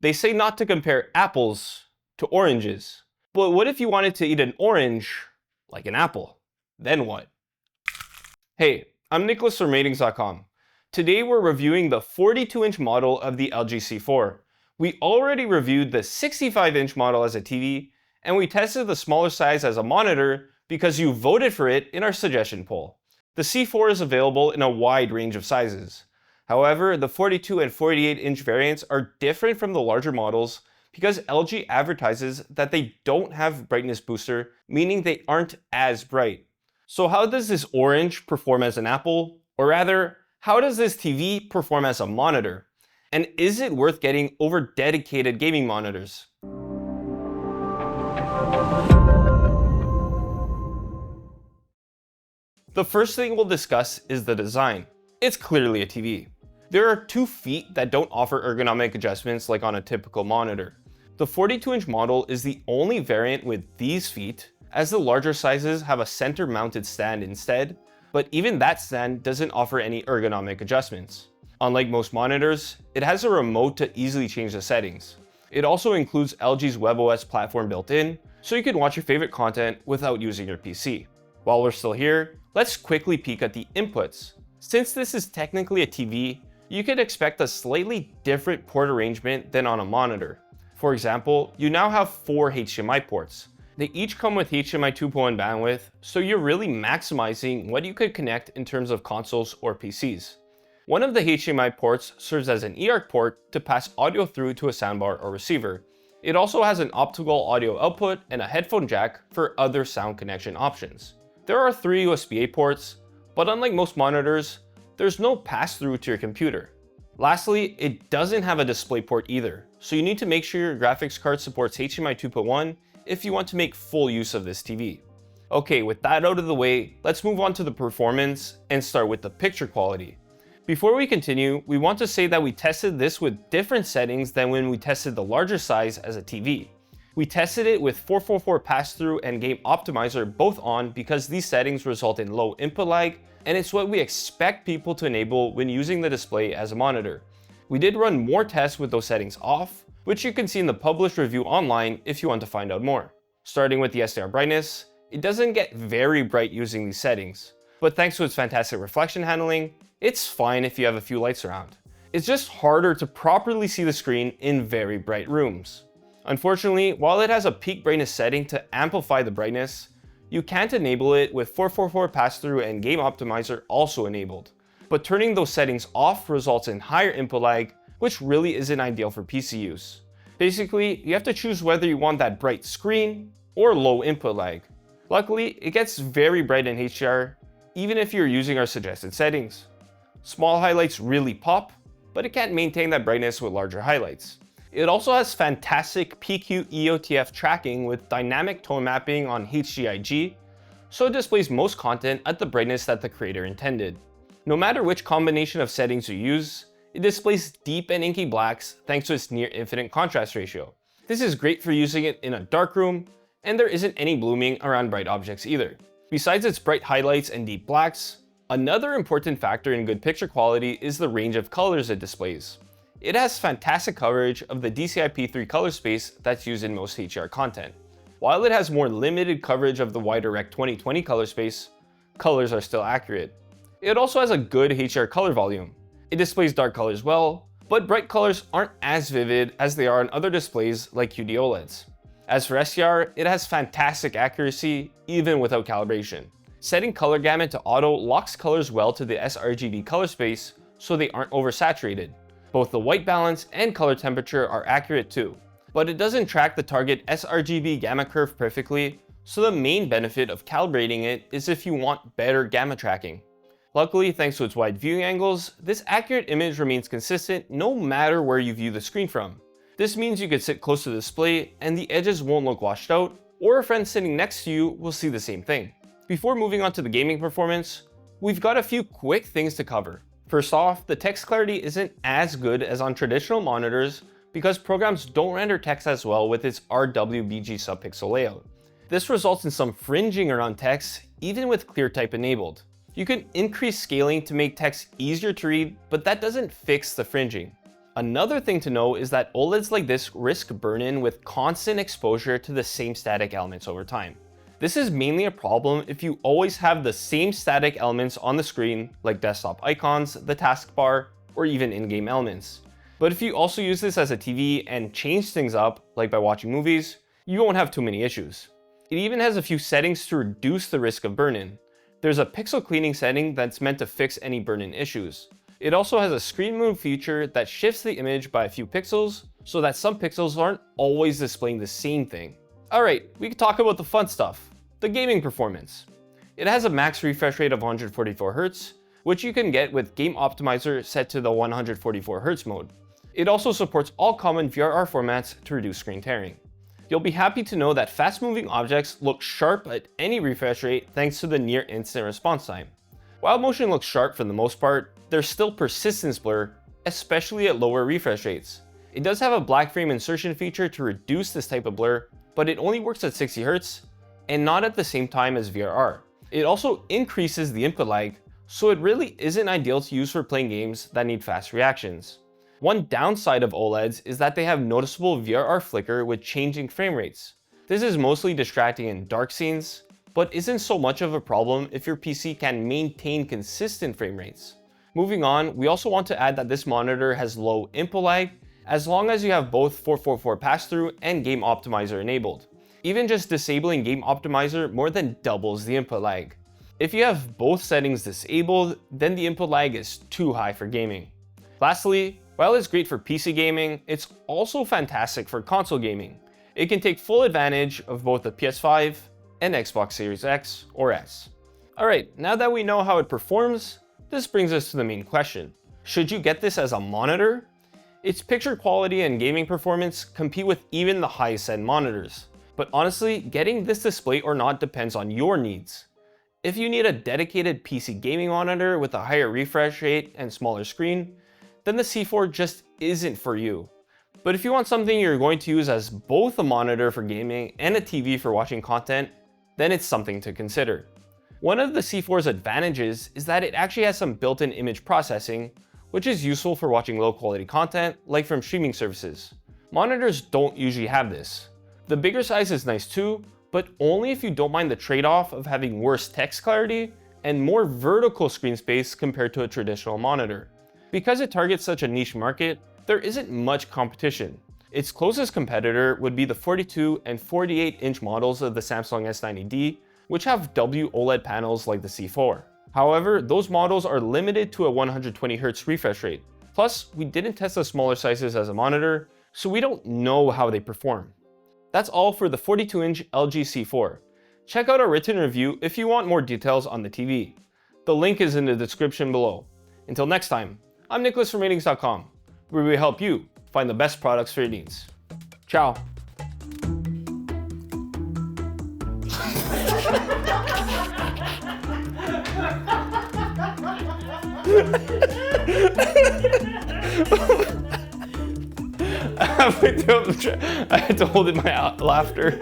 They say not to compare apples to oranges. But what if you wanted to eat an orange like an apple? Then what? Hey, I'm Nicholas from Rtings.com. Today we're reviewing the 42-inch model of the LG C4. We already reviewed the 65-inch model as a TV, and we tested the smaller size as a monitor because you voted for it in our suggestion poll. The C4 is available in a wide range of sizes. However, the 42 and 48-inch variants are different from the larger models because LG advertises that they don't have brightness booster, meaning they aren't as bright. So how does this orange perform as an apple? Or rather, how does this TV perform as a monitor? And is it worth getting over dedicated gaming monitors? The first thing we'll discuss is the design. It's clearly a TV. There are 2 feet that don't offer ergonomic adjustments like on a typical monitor. The 42-inch model is the only variant with these feet, as the larger sizes have a center-mounted stand instead, but even that stand doesn't offer any ergonomic adjustments. Unlike most monitors, it has a remote to easily change the settings. It also includes LG's WebOS platform built in, so you can watch your favorite content without using your PC. While we're still here, let's quickly peek at the inputs. Since this is technically a TV, you could expect a slightly different port arrangement than on a monitor. For example, you now have 4 HDMI ports. They each come with HDMI 2.1 bandwidth, so you're really maximizing what you could connect in terms of consoles or PCs. One of the HDMI ports serves as an eARC port to pass audio through to a soundbar or receiver. It also has an optical audio output and a headphone jack for other sound connection options. There are 3 USB-A ports, but unlike most monitors, there's no pass-through to your computer. Lastly, it doesn't have a display port either, so you need to make sure your graphics card supports HDMI 2.1 if you want to make full use of this TV. Okay, with that out of the way, let's move on to the performance and start with the picture quality. Before we continue, we want to say that we tested this with different settings than when we tested the larger size as a TV. We tested it with 444 pass-through and game optimizer both on because these settings result in low input lag, and it's what we expect people to enable when using the display as a monitor. We did run more tests with those settings off, which you can see in the published review online if you want to find out more. Starting with the SDR brightness, it doesn't get very bright using these settings, but thanks to its fantastic reflection handling, it's fine if you have a few lights around. It's just harder to properly see the screen in very bright rooms. Unfortunately, while it has a peak brightness setting to amplify the brightness, you can't enable it with 444 pass-through and game optimizer also enabled. But turning those settings off results in higher input lag, which really isn't ideal for PC use. Basically, you have to choose whether you want that bright screen or low input lag. Luckily, it gets very bright in HDR, even if you're using our suggested settings. Small highlights really pop, but it can't maintain that brightness with larger highlights. It also has fantastic PQ EOTF tracking with dynamic tone mapping on HGIG, so it displays most content at the brightness that the creator intended. No matter which combination of settings you use, it displays deep and inky blacks thanks to its near infinite contrast ratio. This is great for using it in a dark room, and there isn't any blooming around bright objects either. Besides its bright highlights and deep blacks, another important factor in good picture quality is the range of colors it displays. It has fantastic coverage of the DCI-P3 color space that's used in most HDR content. While it has more limited coverage of the wider Rec 2020 color space, colors are still accurate. It also has a good HDR color volume. It displays dark colors well, but bright colors aren't as vivid as they are on other displays like QD OLEDs. As for SDR, it has fantastic accuracy even without calibration. Setting color gamut to auto locks colors well to the sRGB color space so they aren't oversaturated. Both the white balance and color temperature are accurate too, but it doesn't track the target sRGB gamma curve perfectly, so the main benefit of calibrating it is if you want better gamma tracking. Luckily, thanks to its wide viewing angles, this accurate image remains consistent no matter where you view the screen from. This means you could sit close to the display and the edges won't look washed out, or a friend sitting next to you will see the same thing. Before moving on to the gaming performance, we've got a few quick things to cover. First off, the text clarity isn't as good as on traditional monitors because programs don't render text as well with its RWBG subpixel layout. This results in some fringing around text even with clear type enabled. You can increase scaling to make text easier to read, but that doesn't fix the fringing. Another thing to know is that OLEDs like this risk burn-in with constant exposure to the same static elements over time. This is mainly a problem if you always have the same static elements on the screen, like desktop icons, the taskbar, or even in-game elements. But if you also use this as a TV and change things up, like by watching movies, you won't have too many issues. It even has a few settings to reduce the risk of burn-in. There's a pixel cleaning setting that's meant to fix any burn-in issues. It also has a screen move feature that shifts the image by a few pixels so that some pixels aren't always displaying the same thing. Alright, we can talk about the fun stuff, the gaming performance. It has a max refresh rate of 144Hz, which you can get with Game Optimizer set to the 144Hz mode. It also supports all common VRR formats to reduce screen tearing. You'll be happy to know that fast-moving objects look sharp at any refresh rate thanks to the near instant response time. While motion looks sharp for the most part, there's still persistence blur, especially at lower refresh rates. It does have a black frame insertion feature to reduce this type of blur, but it only works at 60Hz and not at the same time as VRR. It also increases the input lag, so it really isn't ideal to use for playing games that need fast reactions. One downside of OLEDs is that they have noticeable VRR flicker with changing frame rates. This is mostly distracting in dark scenes, but isn't so much of a problem if your PC can maintain consistent frame rates. Moving on, we also want to add that this monitor has low input lag as long as you have both 444 pass-through and Game Optimizer enabled. Even just disabling Game Optimizer more than doubles the input lag. If you have both settings disabled, then the input lag is too high for gaming. Lastly, while it's great for PC gaming, it's also fantastic for console gaming. It can take full advantage of both the PS5 and Xbox Series X or S. Alright, now that we know how it performs, this brings us to the main question. Should you get this as a monitor? Its picture quality and gaming performance compete with even the highest end monitors. But honestly, getting this display or not depends on your needs. If you need a dedicated PC gaming monitor with a higher refresh rate and smaller screen, then the C4 just isn't for you. But if you want something you're going to use as both a monitor for gaming and a TV for watching content, then it's something to consider. One of the C4's advantages is that it actually has some built-in image processing, which is useful for watching low-quality content, like from streaming services. Monitors don't usually have this. The bigger size is nice too, but only if you don't mind the trade-off of having worse text clarity and more vertical screen space compared to a traditional monitor. Because it targets such a niche market, there isn't much competition. Its closest competitor would be the 42 and 48-inch models of the Samsung S90D, which have WOLED panels like the C4. However, those models are limited to a 120Hz refresh rate. Plus, we didn't test the smaller sizes as a monitor, so we don't know how they perform. That's all for the 42-inch LG C4. Check out our written review if you want more details on the TV. The link is in the description below. Until next time, I'm Nicholas from Rtings.com, where we help you find the best products for your needs. Ciao. I had to hold in my laughter.